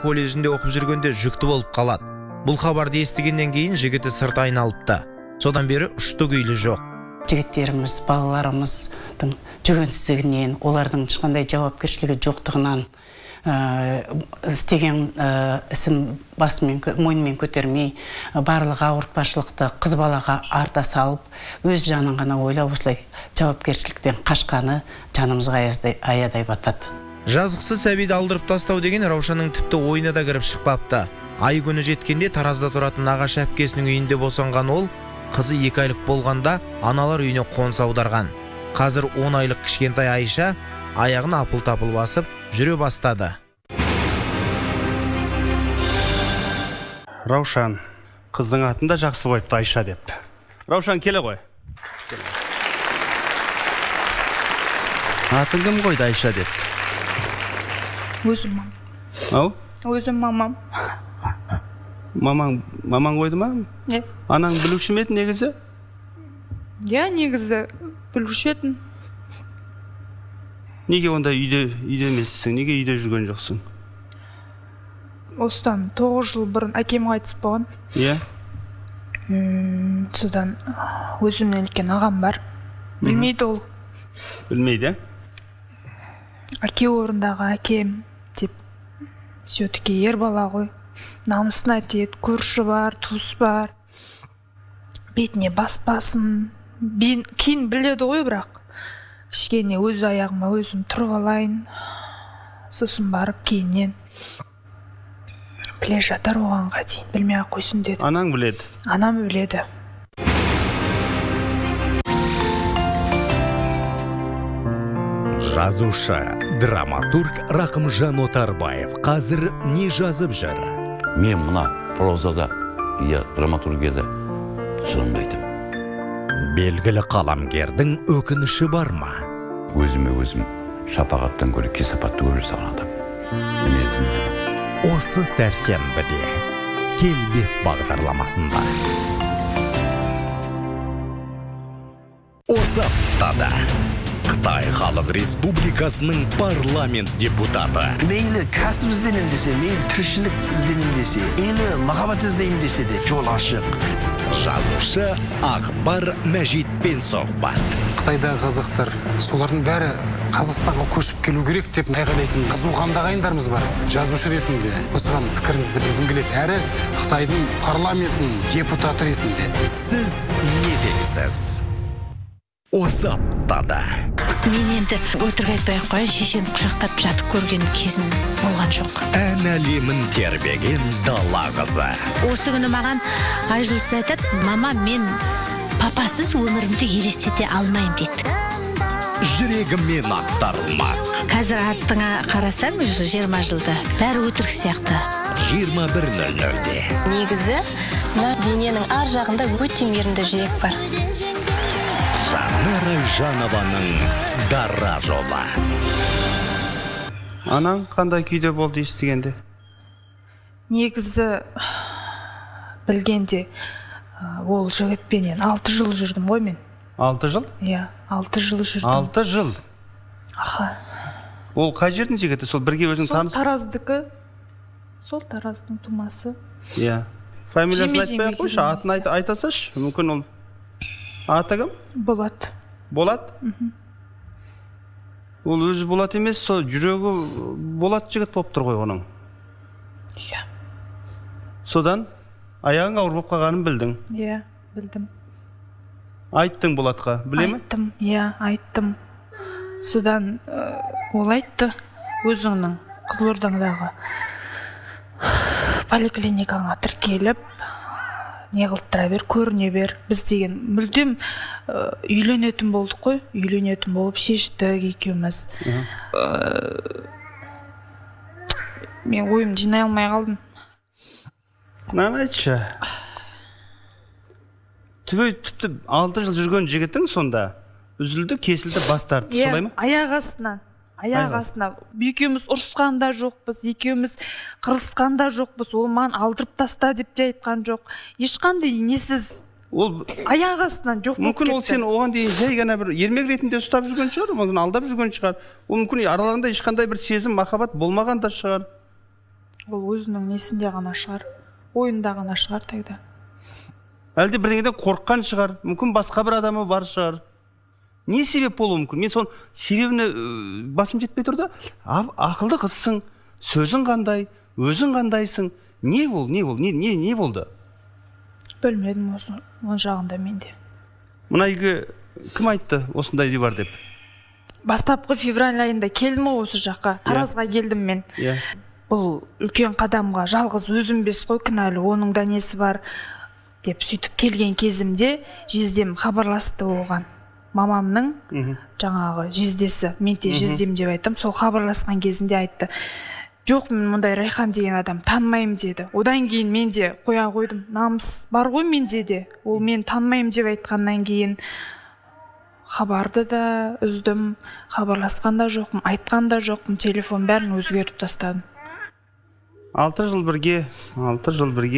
колледжінде оқып жүргенде жүкті болып қалады. Бұл хабарды естігеннен кейін жігіті сырт айналыпты. Содан бері ұшты күйлі жоқ. Жігіттеріміз, балаларымыздың жүгенсіздігінен, олардың ешқандай жауапкершілігі жоқтығынан, істеген ісін мойнымен көтермей, барлық ауыртпашылықты қыз балаға арта салып, өз жанын ғана ойлап, осылай жауапкершіліктен қашқаны жанымызға аядай батады. Жазықсыз сәбиді алдырып тастау деген Раушанның тіпті ойына да кіріп шықпапты. Ай күні жеткенде Таразда тұратын нағашы әпкесінің үйінде босанған ол, қызы 2 айлық болғанда аналар үйіне қоныс аударған. Қазір 10 айлық кішкентай Айша аяғын апыл-тапыл басып жүре бастады. Раушан, қыздың атында жақсы қойыпты Айша деп. Раушан, келе ғой. Атын кім қойды Айша деп? Өзім мам. Ау? Өзім мамам. Мамаң қойды ма? Анаң білуші ме еді негізі? Негізі білуші едім. Неге онда үйде емессің? Неге үйде жүрген жоқсың? Осыдан 9 жыл бұрын әкем қайтыс болған. Содан өзімнен үлкен ағам бар. Білмейді ол. Білмейді? Әке орындағы әкем деп, все-таки ер бала ғой. Намысын айтеді, көрші бар, туыс бар. Бетіне баспасын. Кейін біледі ғой, бірақ кішкене өз аяғыма өзім тұрып алайын. Сосын барып кейіннен біле жатар оғанға дейін. Білмей ақ қойсын деді. Анаң біледі? Анам біледі. Жазушы, драматург Рақымжан Отарбаев қазір не жазып жүр? Мен мына прозада, драматургияда шығынбайды. Белгілі қаламгердің өкініші бар ма? Өзім шапағаттан көрі кесапатты өрі сағадым. Мінезім. Осы сәрсенбіде келбет бағдарламасында. Осы аптада Қытай Халық Республикасының парламент депутаты. Мейлі кәсіп ізденем десе, мейлі тіршілік ізденем десе, мейлі махаббат іздейм десе де жол ашық. Жазушы Ақбар Мәжитпен сұхбат. Қытайдағы қазақтар, солардың бәрі Қазақстанға көшіп келу керек деп айғайлайтын қызуқанды ағайындарымыз бар. Жазушы ретінде осыған пікіріңізді білгім келеді. Әрі Қытайдың парламентінің депутаты ретінде. Сіз не дейсіз? Осы аптада. Мен енді өтірік айтпай-ақ қояйын, шешем құшақтап жатып көрген кезім болған жоқ. Ән әлемін тербеген дала қызы. Осы күні маған Айжұлдыз айтады, мама, мен папасыз өмірімді елестете алмайым дейді. Жүрегімен ақтарылмақ. Қазір артыңа қарасаң, 20 жылда бәрі өтірік сияқты. 21:00-де. Негізі, мына дененің ар жағында өте мейірімді жүрек бар. Жанар Айжанованың дара жолы. Анаң қандай күйде болды естігенде? Негізі білгенде ол жігітпенен 6 жыл жүрдім ғой мен. 6 жыл? 6 жыл жүрдім. 6 жыл? Аха. Ол қай жердің жігіті? Сол бірге өзің таныс? Сол Тараздікі. Сол Тараздың тумасы. Фамилиясын айтпай ақ қойшы, атын айтасаш, мүмкін ол. Аты кім? Болат. Болат? Ол өзі Болат емес, сол жүрегі Болат жігіт болып тұр ғой оның. Содан аяғың ауыр болып қалғанын білдің? Білдім. Айттың Болатқа, біле ме? Айттым, айттым. Содан ол айтты, өзіңнің Қызылордадағы поликлиникаңа тіркеліп, не қылттыра бер, көріне бер. Біз деген мүлдем үйленетін болдық қой, үйленетін болып шештік екеуміз. Мен ойым жинай алмай қалдым. Айтшы. Тіпті 6 жыл жүрген жігітің сонда үзілді, кесілді, бас тартты, солай ма? Аяқ астынан. Екеуміз ұрысқанда жоқпыз, екеуміз қырылысқанда жоқпыз. Ол маған алдырып таста деп те айтқан жоқ. Ешқандай несіз аяқ астынан жоқ болып кетті. Мүмкін ол сен оған дейін жай ғана бір ермек ретінде ұстап жүрген шығар, мүмкін алдап жүрген шығар. Ол мүмкін араларында ешқандай бір сезім, махаббат болмаған да шығар. Ол өзінің несінде ғана шығар, ойында ғана шығар тегді. Әлде бірдеңеден қорыққан шығар, мүмкін басқа бір адамы бар шығар. Не себеп болуы мүмкін? Мен соның себебіне басым жетпей тұрды. Ақылды қызсың, сөзің қандай, өзің қандайсың? Не болды? Білмедім оң жағында менде. Мына үйге кім айтты осындай үй бар деп? Бастапқы февраль айында келдім осы жаққа, Таразға келдім мен. Бұл үлкен қадамға жалғыз өзім бес қой, кінәлі, оның да несі бар деп сөйтіп келген кезімде жездем хабарласты оған. Мамамның жаңағы жездесі, мен те жездем деп айттым. Сол хабарласқан кезінде айтты: жоқ, мен мұндай Райхан деген адам танымаймын деді. Одан кейін мен де қоя қойдым, намыс бар ғой менде де. Ол мен танымаймын деп айтқаннан кейін хабарды да үздім, хабарласқан да жоқпын, айтқан да жоқпын, телефон бәрін өзгертіп тастадым. 6 жыл бірге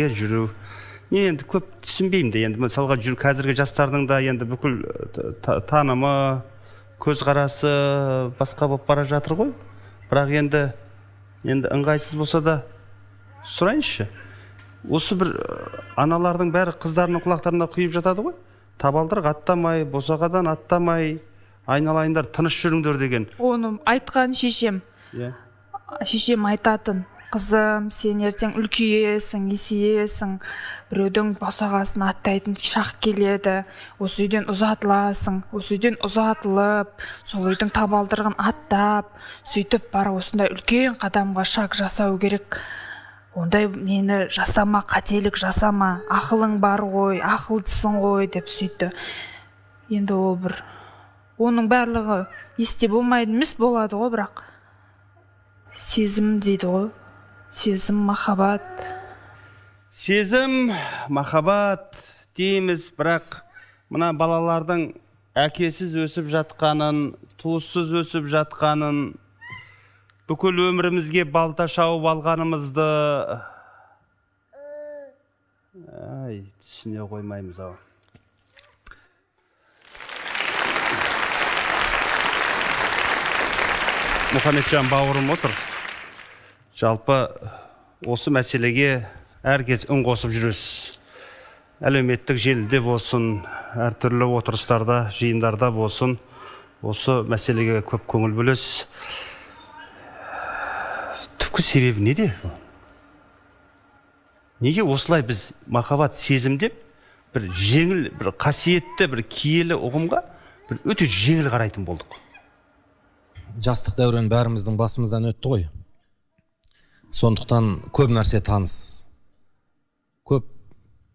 жүру. Мен енді көп түсінбеймін де, енді мысалға қазіргі жастардың да енді бүкіл танымы, көзқарасы басқа болып бара жатыр ғой. Бірақ енді ыңғайсыз болса да сұрайыншы. Осы бір аналардың бәрі қыздарының құлақтарына құйып жатады ғой. Табалдырық аттамай, босағадан аттамай, айналайындар, тыныш жүріңдер деген. Оны айтқан шешем. Шешем айтатын: қызым, сен ертең үлкейесің, есейесің, біреудің босағасын аттайтын шақ келеді, осы үйден ұзатыласың, осы үйден ұзатылып, сол үйдің табалдырығын аттап, сөйтіп бара осындай үлкен қадамға шаг жасау керек. Ондай мені жасама, қателік жасама, ақылың бар ғой, ақылдысың ғой деп сөйтті. Енді ол бір, оның барлығы есте болмайды емес, болады ғой, бірақ сезім дейді ғой. Сезім, махаббат. Сезім, махаббат дейміз, бірақ мына балалардың әкесіз өсіп жатқанын, туыссыз өсіп жатқанын, бүкіл өмірімізге балта шауып алғанымызды түсіне қоймаймыз ау. Мұхамеджан бауырым отыр. Жалпы осы мәселеге әркез үн қосып жүресіз. Әлеуметтік желіде болсын, әртүрлі отырыстарда, жиындарда болсын, осы мәселеге көп көңіл бөлесіз. Түпкі себебі неде? Неге осылай біз махаббат сезім деп, бір жеңіл, бір қасиетті, бір киелі ұғымға бір өте жеңіл қарайтын болдық? Жастық дәурен бәріміздің басымыздан өтті ғой. Сондықтан көп нәрсе таныс. Көп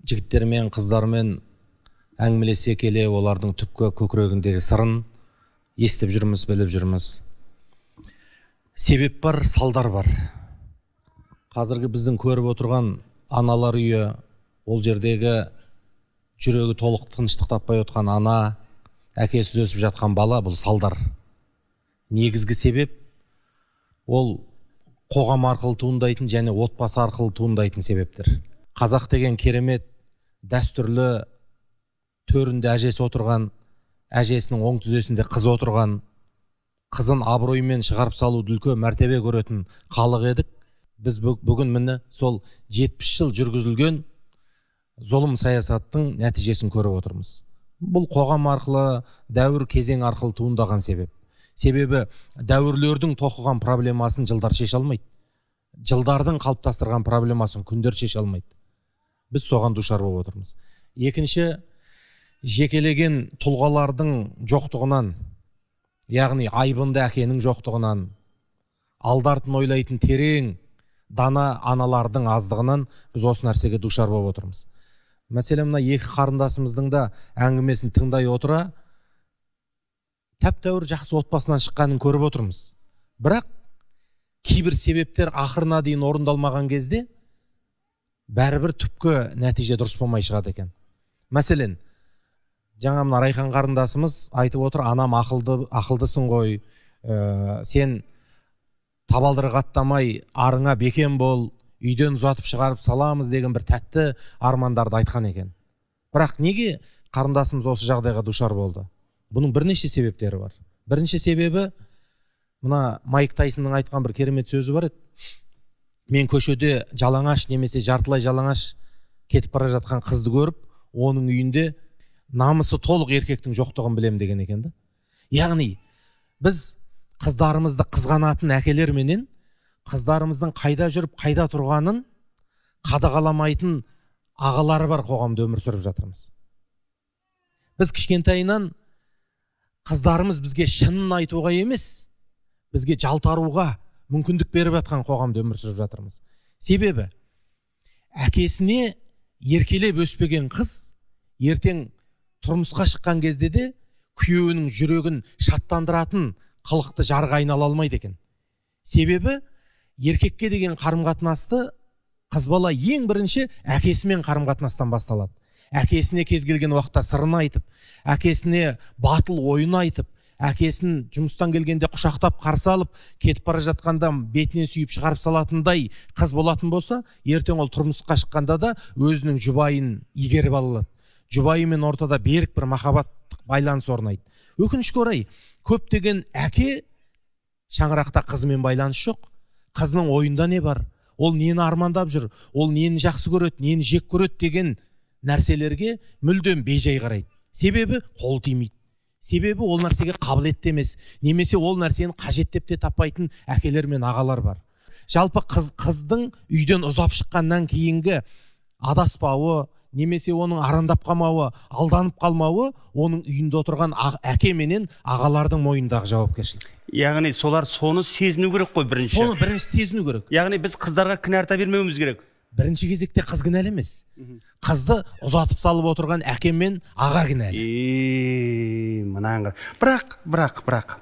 жігіттермен, қыздармен әңгімелесе келе, олардың түпкі көкірегіндегі сырын естіп жүрміз, біліп жүрміз. Себеп бар, салдар бар. Қазіргі біздің көріп отырған аналар үйі, ол жердегі жүрегі толық тыныштық таппай отқан ана, әкесіз өсіп жатқан бала, бұл салдар. Негізгі себеп ол қоғам арқылы туындайтын және отбасы арқылы туындайтын себептер. Қазақ деген керемет, дәстүрлі төрінде әжесі отырған, әжесінің оң тізесінде қызы отырған, қызын абыроймен шығарып салуды үлкен мәртебе көретін халық едік. Біз бүгін міне сол 70 жыл жүргізілген зұлым саясаттың нәтижесін көріп отырмыз. Бұл қоғам арқылы, дәуір кезең арқылы туындаған себеп. Себебі дәуірлердің тоқыған проблемасын жылдар шеше алмайды. Жылдардың қалыптастырған проблемасын күндер шеше алмайды. Біз соған душар болып отырмыз. Екінші, жекелеген тұлғалардың жоқтығынан, яғни айбынды әкенің жоқтығынан, алдартын ойлайтын терең дана аналардың аздығынан біз осы нәрсеге душар болып отырмыз. Мәселен, мына екі қарындасымыздың да әңгімесін тыңдай отыра, тәп-тәуір жақсы отбасынан шыққанын көріп отырмыз. Бірақ кейбір себептер ақырына дейін орындалмаған кезде бәрібір түпкі нәтиже дұрыс болмай шығады екен. Мәселен, жаңа мына Райхан қарындасымыз айтып отыр: анам ақылдысың ғой, сен табалдырық аттамай арыңа бекем бол, үйден ұзатып шығарып саламыз деген бір тәтті армандарды айтқан екен. Бірақ неге қарындасымыз осы жағдайға душар болды? Бұның бірнеше себептері бар. Бірінші себебі, мына Майк Тайсонның айтқан бір керемет сөзі бар еді. мен көшеде жалаңаш немесе жартылай жалаңаш кетіп бара жатқан қызды көріп, оның үйінде намысы толық еркектің жоқтығын білем деген екен да. Яғни біз қыздарымызды қызғанатын әкелер менен қыздарымыздың қайда жүріп, қайда тұрғанын қадағаламайтын ағалары бар қоғамда өмір сүріп жатырмыз. Біз кішкентайынан қыздарымыз бізге шынын айтуға емес, бізге жалтаруға мүмкіндік беріп жатқан қоғамда өмір сүріп жатырмыз. Себебі әкесіне еркелеп өспеген қыз ертең тұрмысқа шыққан кезде де күйеуінің жүрегін шаттандыратын қылықты жарға айнала алмайды екен. Себебі еркекке деген қарым-қатынасты қыз бала ең бірінші әкесімен қарым-қатынастан басталады. Әкесіне кез келген уақытта сырын айтып, әкесіне батыл ойын айтып, әкесін жұмыстан келгенде құшақтап қарсы алып, кетіп бара жатқанда бетінен сүйіп шығарып салатындай қыз болатын болса, ертең ол тұрмысқа шыққанда да өзінің жұбайын игеріп ала алады. Жұбайымен ортада берік бір махаббаттық байланыс орнайды. Өкінішке орай, көптеген әке шаңырақта қызымен байланыс жоқ. Қызының ойында не бар? Ол нені армандап жүр? Ол нені жақсы көреді, нені жек көреді деген нәрселерге мүлдем бейжай қарайды. Себебі қол тимейді. Себебі ол нәрсеге қабілетті емес, немесе ол нәрсені қажет деп те таппайтын әкелер мен ағалар бар. Жалпы қыздың үйден ұзап шыққаннан кейінгі адаспауы, немесе оның арандап қалмауы, алданып қалмауы оның үйінде отырған әке менен ағалардың мойнындағы жауапкершілік. Яғни солар соны сезіну керек қой бірінші. Соны бірінші сезіну керек. Яғни біз қыздарға кінә арта бермеуіміз керек. Бірінші кезекте қыз кінәлі емес. Қызды ұзатып салып отырған әке мен аға кінәлі. Мынаңғы. Бірақ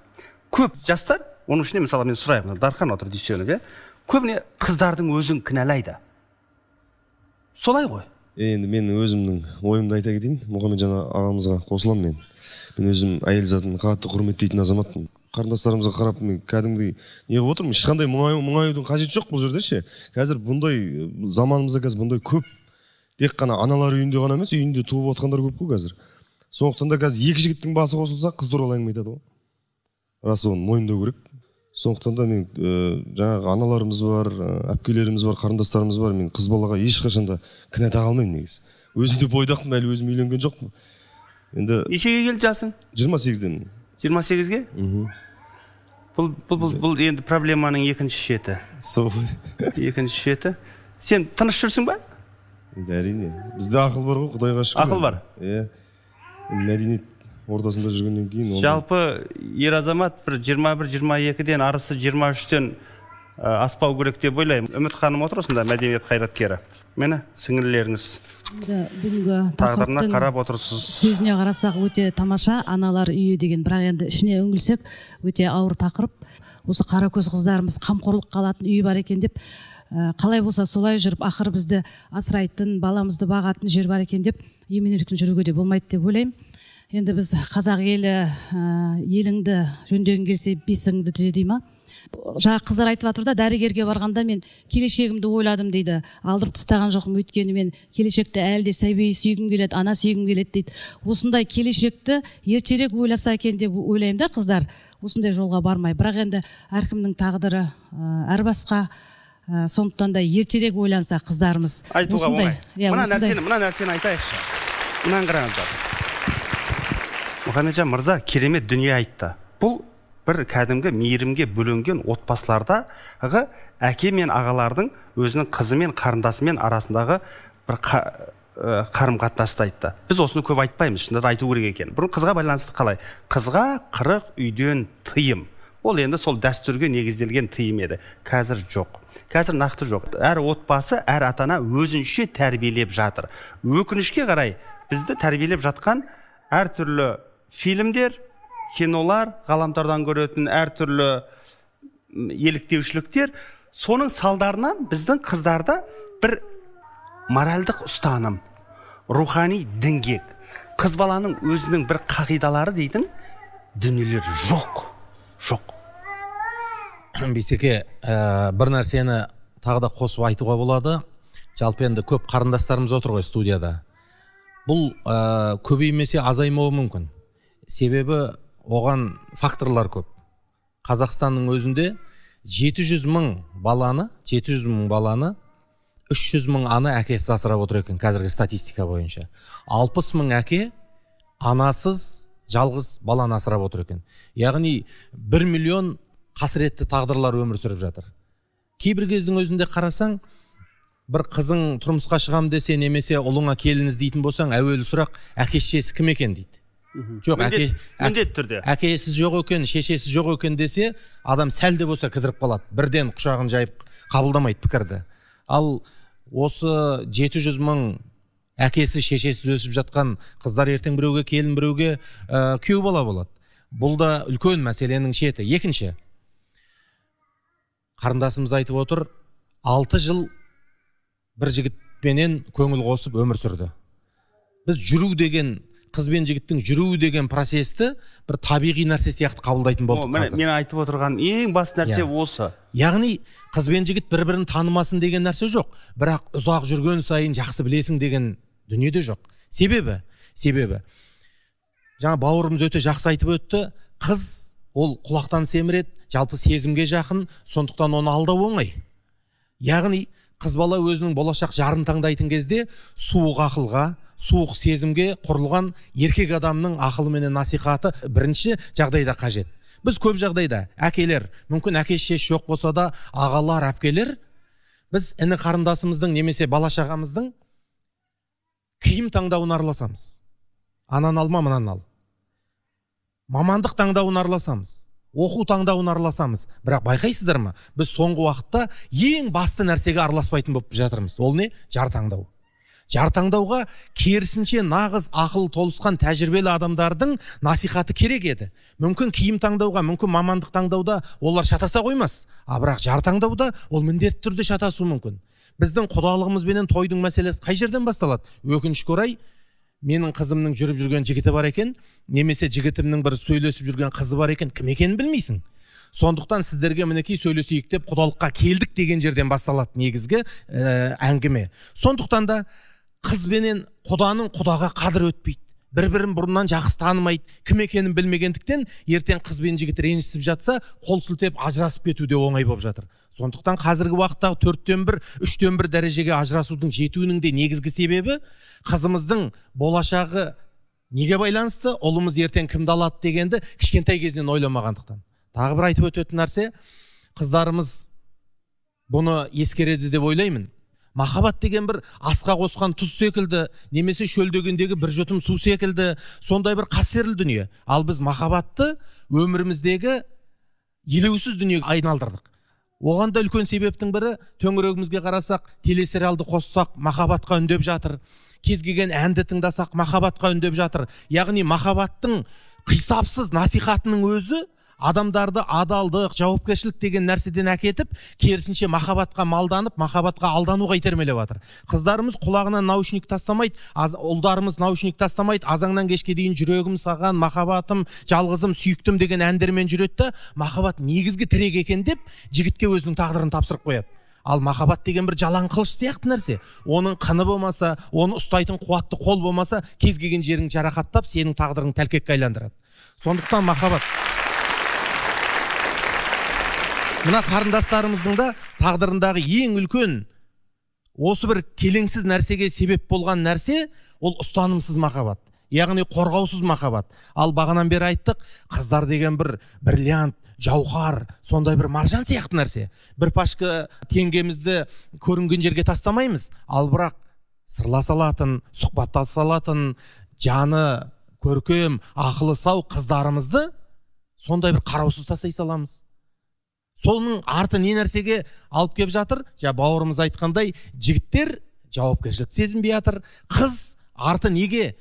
көп жастар, оның ішінде мысалы мен сұрайын, Дархан отыр дүйсеніп, көбіне қыздардың өзін кінәлайды. Солай ғой. Енді мен өзімнің ойымды айта кетейін. Мұхамеджан ағамызға қосыламын мен. Мен өзім әйел затын қатты құрметтейтін азаматпын. Қарындастарымызға қарап мен кәдімгідей неғып отырмын. Ешқандай мұңаюдың қажеті жоқ бұл жерде ше. Қазір бұндай заманымызда қазір бұндай көп. Тек қана аналар үйінде ғана емес, үйінде туып отқандар көп қой қазір. Сондықтан да қазір екі жігіттің басы қосылса қыз туралы әңгіме айтады ғой. Рас оны мойындау керек. Сондықтан да мен жаңағы аналарымыз бар, әпкелеріміз бар, қарындастарымыз бар. Мен қыз балаға ешқашанда кінә таға алмаймын негізі. Өзім де бойдақпын, әлі өзім үйленген жоқпын. Енді нешеге келді жасың? 28-ден. 28-ге? Бұл енді проблеманың екінші шеті. Екінші шеті. Сен тыныш жүрсің ба? Енді әрине. Бізде ақыл бар ғой, Құдайға шүкір. Ақыл бар? Мәдениет ортасында жүргеннен кейін. Жалпы ер азамат бір 21-22-ден арысы 23-тен аспау керек деп ойлаймын. Үміт ханым отыр осында, мәдениет қайраткері. Мені сіңілілеріңіз бүгінгі тағдырына тақырыптың қарап отырсыз. Сөзіне қарасақ өте тамаша, аналар үйі деген, бірақ енді ішіне үңілсек өте ауыр тақырып. Осы қара көз қыздарымыз қамқорлық қалатын үйі бар екен деп, қалай болса солай жүріп, ақыр бізді асырайтын, баламызды бағатын жер бар екен деп, емен-еркін жүруге де болмайды деп ойлаймын. Енді біз қазақ елі еліңді жөндегің келсе бесігіңді түзе дей ма? Жаңа қыздар айтып жатыр да, дәрігерге барғанда мен келешегімді ойладым дейді. Алдырып тастаған жоқпын, өйткені мен келешекті әлде сәби сүйгім келеді, ана сүйгім келеді дейді. Осындай келешекті ертерек ойласа екен деп ойлаймын да қыздар. Осындай жолға бармай. Бірақ енді әркімнің тағдыры әр басқа. Сондықтан да ертерек ойланса қыздарымыз. Айтуға оңай. Мына нәрсені айтайықшы. Мынаны қараңыздар. Мұхамеджан мырза керемет дүние айтты. Бұл бір кәдімгі мейірімге бөленген отбасылардағы әке мен ағалардың өзінің қызы мен қарындасымен арасындағы бір қарым-қатынасты айтты. Біз осыны көп айтпаймыз, шынында да айту керек екен. Бұрын қызға байланысты қалай? Қызға 40 үйден тыйым. Ол енді сол дәстүрге негізделген тыйым еді. Қазір жоқ. Қазір нақты жоқ. Әр отбасы, әр ата-ана өзінше тәрбиелеп жатыр. Өкінішке қарай бізді тәрбиелеп жатқан әртүрлі фильмдер, кинолар, ғаламтордан көретін әртүрлі еліктеушіліктер, соның салдарынан біздің қыздарда бір моральдық ұстаным, рухани діңгек, қыз баланың өзінің бір қағидалары дейтін дүниелер жоқ. Бейсеке, бір нәрсені тағы да қосып айтуға болады. Жалпы енді көп қарындастарымыз отыр ғой студияда. Бұл көбеймесе азаймауы мүмкін. Себебі оған факторлар көп. Қазақстанның өзінде 700 мың баланы 300 мың ана әкесі асырап отыр екен қазіргі статистика бойынша. 60 мың әке анасыз жалғыз баланы асырап отыр екен. Яғни 1 миллион қасіретті тағдырлар өмір сүріп жатыр. Кейбір кездің өзінде қарасаң, бір қызың тұрмысқа шығам десе, немесе ұлыңа келін іздейтін болсаң, әуелі сұрақ әке-шешесі кім екен дейді. Жоқ, міндетті түрде. Әкесіз жоқ екен, шешесіз жоқ екен десе, адам сәл де болса кідіріп қалады. Бірден құшағын жайып қабылдамайды пікірді. Ал осы 700 мың әкесі шешесіз өсіп жатқан қыздар ертең біреуге келін, біреуге күйеу бала болады. Бұл да үлкен мәселенің шеті. Екінші, қарындасымыз айтып отыр, 6 жыл бір жігітпенен көңіл қосып өмір сүрді. Біз жүру деген, қыз бен жігіттің жүру деген процесті бір табиғи нәрсе сияқты қабылдайтын болдық қазір. Мен айтып отырған ең басты нәрсе осы. Яғни қыз бен жігіт бір-бірін танымасын деген нәрсе жоқ. Бірақ ұзақ жүрген сайын жақсы білесің деген дүниеде жоқ. Себебі жаңа бауырымыз өте жақсы айтып өтті. Қыз ол құлақтан семіреді, жалпы сезімге жақын, сондықтан оны алдау оңай. Яғни қыз бала өзінің болашақ жарын таңдайтын кезде суық ақылға, суық сезімге құрылған еркек адамның ақылы менен насихаты бірінші жағдайда қажет. Біз көп жағдайда әкелер, мүмкін әке-шеше жоқ болса да ағалар, әпкелер, біз іні қарындасымыздың немесе бала-шағамыздың киім таңдауын араласамыз. Анан алма, мынан ал. Мамандық таңдауын араласамыз. Оқу таңдауын араласамыз. Бірақ байқайсыздар ма? Біз соңғы уақытта ең басты нәрсеге араласпайтын болып жатырмыз. Ол не? Жар таңдау. Жар таңдауға керісінше нағыз ақыл толысқан тәжірибелі адамдардың насихаты керек еді. Мүмкін киім таңдауға, мүмкін мамандық таңдауда олар шатаса қоймас. Бірақ жар таңдауда ол міндетті түрде шатасу мүмкін. Біздің құдалығымыз бенен тойдың мәселесі қай жерден басталады? Өкінішке орай, менің қызымның жүріп жүрген жігіті бар екен, немесе жігітімнің бір сөйлесіп жүрген қызы бар екен, кім екенін білмейсің. Сондықтан сіздерге мінекей сөйлесейік деп құдалыққа келдік деген жерден басталады негізгі әңгіме. Сондықтан да қыз бенен құданың құдаға қадір өтпейді. Бір-бірін бұрыннан жақсы танымайды, кім екенін білмегендіктен ертең қыз бен жігіт ренжісіп жатса, қол сілтеп ажырасып кетуде оңай болып жатыр. Сондықтан қазіргі уақыттағы 4-тен 1, 3-тен 1 дәрежеге ажырасудың жетуінің де негізгі себебі қызымыздың болашағы неге байланысты, ұлымыз ертең кімді алады дегенді кішкентай кезінен ойламағандықтан. Тағы бір айтып өтетін нәрсе, қыздарымыз бұны ескереді деп ойлаймын. Махаббат деген бір асқа қосқан тұз секілді, немесе шөлдегендегі бір жұтым су секілді, сондай бір қастерлі дүние. Ал біз махаббатты өміріміздегі елеусіз дүниеге айналдырдық. Оған да үлкен себептің бірі, төңірегімізге қарасақ, телесериалды қоссақ, махаббатқа үндеп жатыр. Кез келген әнді тыңдасақ, махаббатқа үндеп жатыр. Яғни махаббаттың қисапсыз насихатының өзі адамдарды адалдық, жауапкершілік деген нәрседен әкетіп, керісінше махаббатқа малданып, махаббатқа алдануға итермелеп жатыр. Қыздарымыз құлағынан наушник тастамайды, ұлдарымыз наушник тастамайды, азаннан кешке дейін жүрегім саған, махаббатым, жалғызым, сүйіктім деген әндермен жүреді, махаббат негізгі тірек екен деп, жігітке өзінің тағдырын тапсырып қояды. Ал махаббат деген бір жалаң қылыш сияқты нәрсе. Оның қаны болмаса, оны ұстайтын қуатты қол болмаса, кез келген жерің жарақаттап, сенің тағдырың тәлкекке айландырады. Сондықтан махаббат мына қарындастарымыздың да тағдырындағы ең үлкен осы бір келеңсіз нәрсеге себеп болған нәрсе ол ұстанымсыз махаббат, яғни қорғаусыз махаббат. Ал бағанан бері айттық, қыздар деген бір бриллиант, жауһар, сондай бір маржан сияқты нәрсе. Бір пашка теңгемізді көрінген жерге тастамаймыз, ал бірақ сырласа алатын, сұхбаттаса алатын, жаны көркем, ақылы сау қыздарымызды сондай бір қараусыз тастай саламыз. Соның арты не нәрсеге алып кеп жатыр? Бауырымыз айтқандай, жігіттер жауапкершілік сезінбей жатыр. Қыз арты неге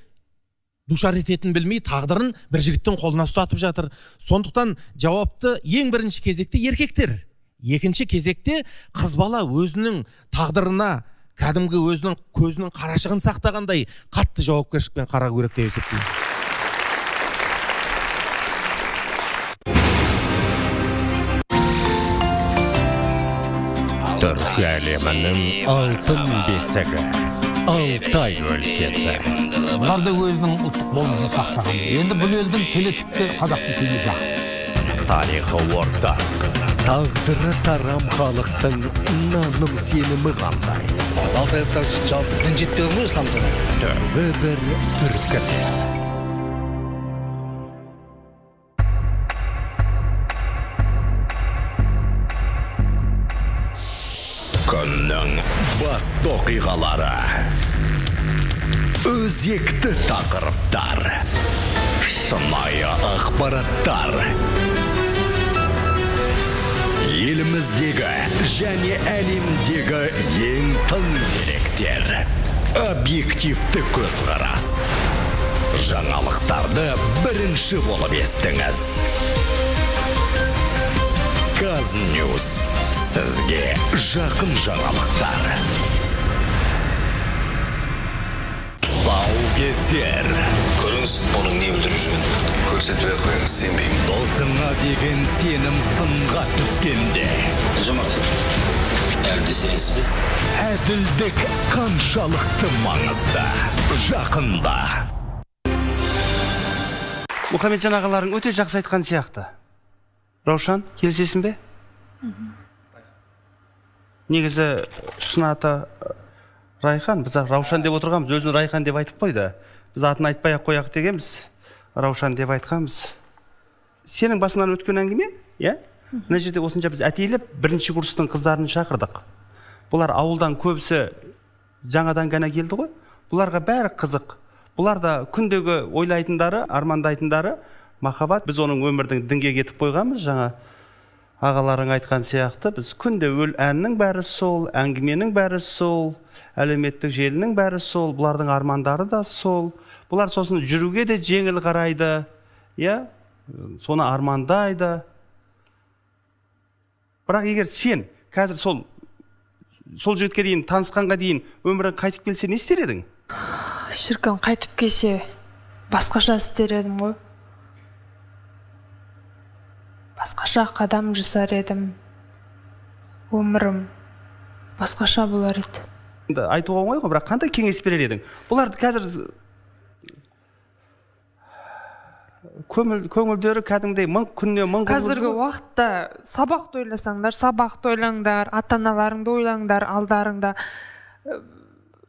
душар ететінін білмей, тағдырын бір жігіттің қолына ұстатып жатыр. Сондықтан жауапты ең бірінші кезекте еркектер. Екінші кезекте қыз бала өзінің тағдырына, кәдімгі өзінің көзінің қарашығын сақтағандай қатты жауапкершілікпен қарау керек деп есептеймін. Түркі әлемінің алтын бесігі, Алтай өлкесі. Бұлар да өзінің ұлттық болмысын сақтаған. Енді бұл елдің тілі тіпті қазақтың тілі жақын. Тарихы ортақ, Тағдыры тарам халықтың наным сенімі қандай? Алтайдықтар жалпы дін жетпеген ғой ислам діні. Түбі бір түркі. Күннің басты оқиғалары, өзекті тақырыптар, шынайы ақпараттар, еліміздегі және әлемдегі ең тың деректер, объективті көзқарас. Жаңалықтарды бірінші болып естіңіз. Казньюс, сізге жақын жаңалықтар. Тұсаукесер. Көріңіз, оның не білдіріп жүрген? Көрсетпей қойыңыз, сенбеймін. Досыңа деген сенім сынға түскенде. Жомарт, әлде сенесіз бе? Әділдік қаншалықты маңызды. Жақында. Мұхамеджан ағаларың өте жақсы айтқан сияқты. Раушан, келісесің бе? Негізі шын аты Райхан, біз Раушан деп отырғанбыз, өзін Райхан деп айтып қойды. Біз атын айтпай-ақ қояқ дегенбіз, Раушан деп айтқанбыз. Сенің басынан өткен әңгіме, иә? Мына жерде осынша біз әтейлеп бірінші курстың қыздарын шақырдық. Бұлар ауылдан көбісі жаңадан ғана келді ғой. Бұларға бәрі қызық. Бұларда күндегі ойлайтындары, армандайтындары махаббат. Біз оның өмірдің дінге кетіп қойғанбыз, жаңа ағаларың айтқан сияқты. Біз күнде әннің бәрі сол, әңгіменің бәрі сол, әлеуметтік желінің бәрі сол, бұлардың армандары да сол. Бұлар сосын жүруге де жеңіл қарайды, иә? Соны армандайды. Бірақ егер сен қазір сол жігітке дейін, танысқанға дейін өмірің қайтып келсе, не істер едің? Шіркін қайтып келсе, басқаша істер едім ғой. Басқаша қадам жасар едім. Өмірім басқаша болар еді. Айтуға оңай ғой, бірақ қандай кеңес берер едің? Бұларды қазір көңілдері кәдімгідей күніне мың. Қазіргі уақытта сабақты ойласаңдар, сабақты ойлаңдар, ата-аналарыңды ойлаңдар, алдарыңда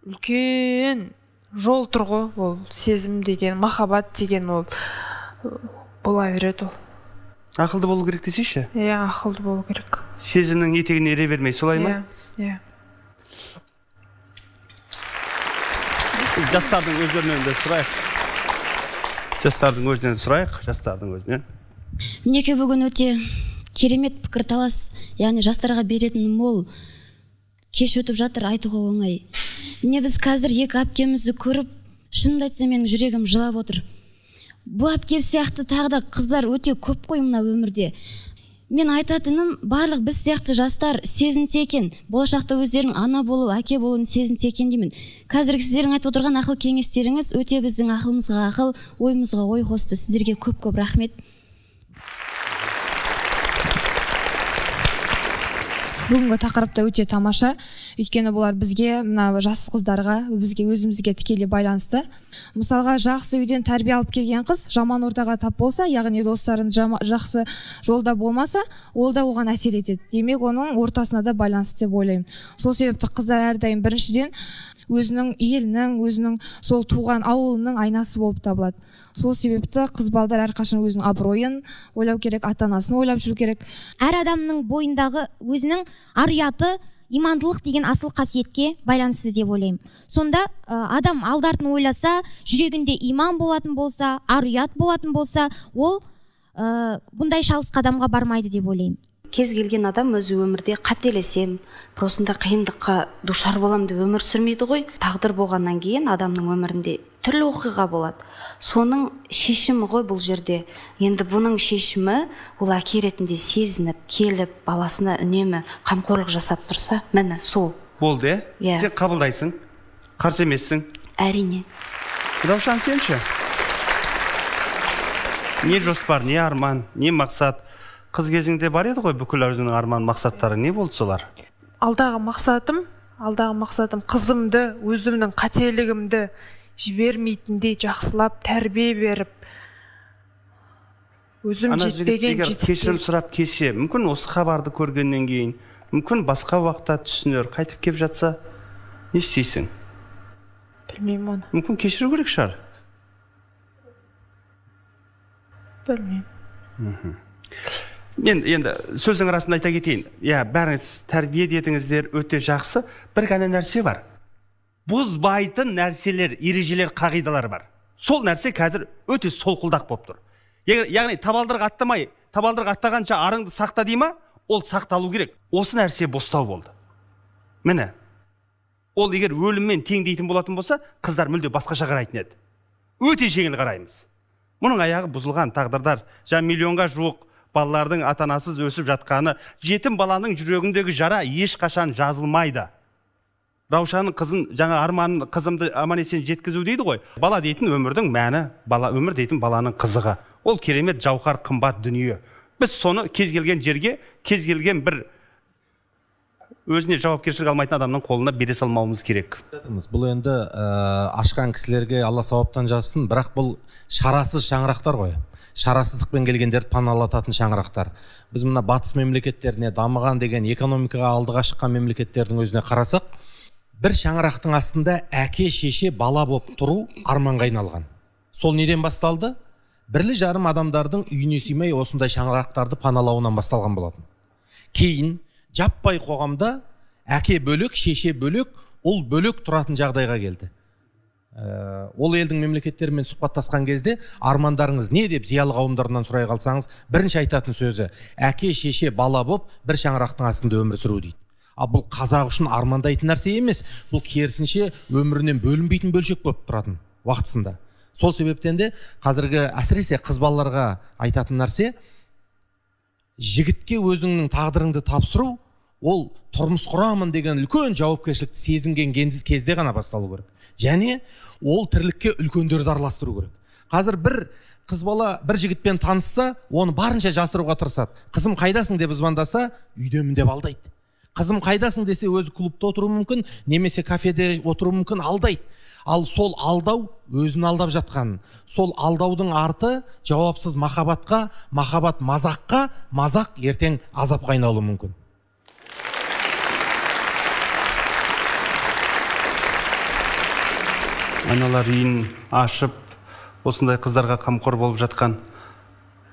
үлкен жол тұрғы, ол сезім деген, махаббат деген ол бола береді ол. Ақылды болу керек десейші? Иә, ақылды болу керек. Сезімнің етегіне ере бермей, солай ма? Иә. Жастардың өздерінен де сұрайық. Жастардың өзінен. Мінеке бүгін өте керемет пікірталас, яғни жастарға беретін мол кеш өтіп жатыр, айтуға оңай. Міне біз қазір екі әпкемізді көріп, шынымды айтсам менің жүрегім жылап отыр. Бұл әпке сияқты тағы да қыздар өте көп қой мына өмірде. Мен айтатыным, барлық біз сияқты жастар сезінсе екен, болашақта өздерінің ана болу, әке болуын сезінсе екен деймін. Қазіргі сіздердің айтып отырған ақыл кеңестеріңіз өте біздің ақылымызға ақыл, ойымызға ой қосты. Сіздерге көп рахмет. Бүгінгі тақырыпта өте тамаша, өйткені бұлар бізге, мына жас қыздарға, бізге өзімізге тікелей байланысты. Мысалға, жақсы үйден тәрбие алып келген қыз жаман ортаға тап болса, яғни достарын жақсы жолда болмаса, ол да оған әсер етеді. Демек, оның ортасына да байланысты деп ойлаймын. Сол себепті қыздар әрдайым біріншіден өзінің елінің, өзінің сол туған ауылының айнасы болып табылады. Сол себепті қыз балдар әрқашан өзінің абыройын ойлау керек, ата-анасын ойлап жүру керек. Әр адамның бойындағы өзінің ар-ұяты, имандылық деген асыл қасиетке байланысты деп ойлаймын. Сонда адам алды-артын ойласа, жүрегінде иман болатын болса, ар-ұят болатын болса, ол бұндай шалыс қадамға бармайды деп ойлаймын. Кез келген адам өзі өмірде қателесем, осында қиындыққа душар болам деп өмір сүрмейді ғой. Тағдыр болғаннан кейін адамның өмірінде түрлі оқиға болады. Соның шешімі ғой бұл жерде. Енді бұның шешімі ол әке ретінде сезініп, келіп, баласына үнемі қамқорлық жасап тұрса, міне сол. Болды, сен қабылдайсың, қарсы емессің? Әрине. Раушан, сенші? Не жоспар, не арман, не мақсат? Қыз кезіңде бар еді ғой бүкіл өзінің арман мақсаттары, не болды солар? Алдағы мақсатым қызымды, өзімнің қателігімді жібермейтіндей жақсылап тәрбие беріп, өзім жетпеген кешірім сұрап кесе, мүмкін осы хабарды көргеннен кейін, мүмкін басқа уақытта түсінер, қайтып кеп жатса, не істейсің? Білмеймін оны. Мүмкін кешіру керек шығар. Білмеймін. Мен енді сөздің арасында айта кетейін. Бәріңіз тәрбие дедіңіздер, өте жақсы. Бір ғана нәрсе бар. Бұзбайтын нәрселер, ережелер, қағидалар бар. Сол нәрсе қазір өте солқылдақ болып тұр. Яғни табалдырық аттамай, табалдырық аттағанша арыңды сақта дей ма? Ол сақталу керек. Осы нәрсе бостау болды. Міне. Ол егер өліммен тең дейтін болатын болса, қыздар мүлде басқаша қарайтын еді. Өте жеңіл қараймыз. Мұның аяғы бұзылған тағдырдар, миллионға жуық балалардың ата-анасыз өсіп жатқаны, жетім баланың жүрегіндегі жара ешқашан жазылмайды. Раушанның қызын, жаңа арманын, қызымды аман-есен жеткізу дейді ғой. Бала дейтін өмірдің мәні, өмір дейтін баланың қызығы. Ол керемет жауһар қымбат дүние. Біз соны кез келген жерге, кез келген бір өзіне жауапкершілік алмайтын адамның қолына бере салмауымыз керек. Бұл енді ашқан кісілерге Алла сауаптан жазсын, бірақ бұл шарасыз шаңырақтар ғой. Шарасыздықпен келгендерді паналататын шаңырақтар. Біз мына батыс мемлекеттеріне, дамыған деген економикаға алдыға шыққан мемлекеттердің өзіне қарасақ, бір шаңырақтың астында әке, шеше, бала болып тұру арманға айналған. Сол неден басталды? Бірлі жарым адамдардың үйіне сыймай осындай шаңырақтарды паналауынан басталған болатын. Кейін жаппай қоғамда әке бөлек, шеше бөлек, ұл бөлек тұратын жағдайға келді. Ол елдің мемлекеттерімен сұхбаттасқан кезде армандарыңыз не деп зиялы қауымдарынан сұрай қалсаңыз, бірінші айтатын сөзі әке, шеше, бала боп бір шаңырақтың астында өмір сүру дейді. Бұл қазақ үшін армандайтын нәрсе емес, бұл керісінше өмірінен бөлінбейтін бөлшек болып тұратын уақытысында. Сол себептен де қазіргі әсіресе қыз балаларға айтатын нәрсе, жігітке өзіңнің тағдырыңды тапсыру, ол тұрмыс құрамын деген үлкен жауапкершілікті сезінген кезде ғана басталу керек. Және ол тірлікке үлкендерді араластыру керек. Қазір бір қыз бала бір жігітпен танысса, оны барынша жасыруға тырысады. Қызым қайдасың деп звондаса, үйдемін деп алдайды. Қызым қайдасың десе, өзі клубта отыруы мүмкін, немесе кафеде отыруы мүмкін, алдайды. Ал сол алдау өзін алдап жатқан. Сол алдаудың арты жауапсыз махаббатқа, махаббат мазаққа, мазақ ертең азапқа айналуы мүмкін. Аналар үйін ашып, осындай қыздарға қамқор болып жатқан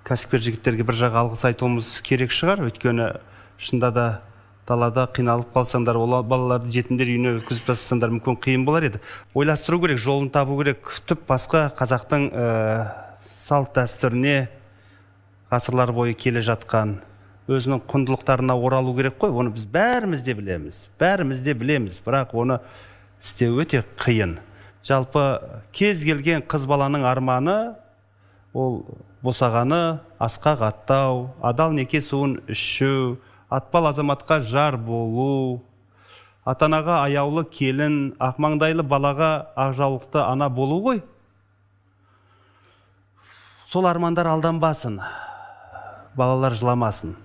кәсіпкер жігіттерге бір жағы алғыс айтуымыз керек шығар. Өйткені шында да далада қиналып қалсаңдар, ол балаларды жетімдер үйіне өткізіп тастасаңдар мүмкін қиын болар еді. Ойластыру керек, жолын табу керек. Күтіп басқа қазақтың салт дәстүріне ғасырлар бойы келе жатқан өзінің құндылықтарына оралу керек қой. Оны біз бәріміз де білеміз, бірақ оны істеу өте қиын. Жалпы кез келген қыз баланың арманы ол босағаны асқақ аттау, адал неке суын ішу, атпал азаматқа жар болу, атанаға аяулы келін, ақмаңдайлы балаға ақжаулықты ана болу ғой. Сол армандар алданбасын, балалар жыламасын,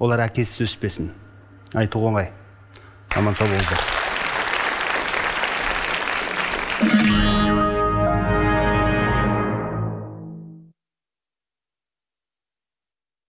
олар әкесіз өспесін. Айту оңай. Аман сау болыңыздар.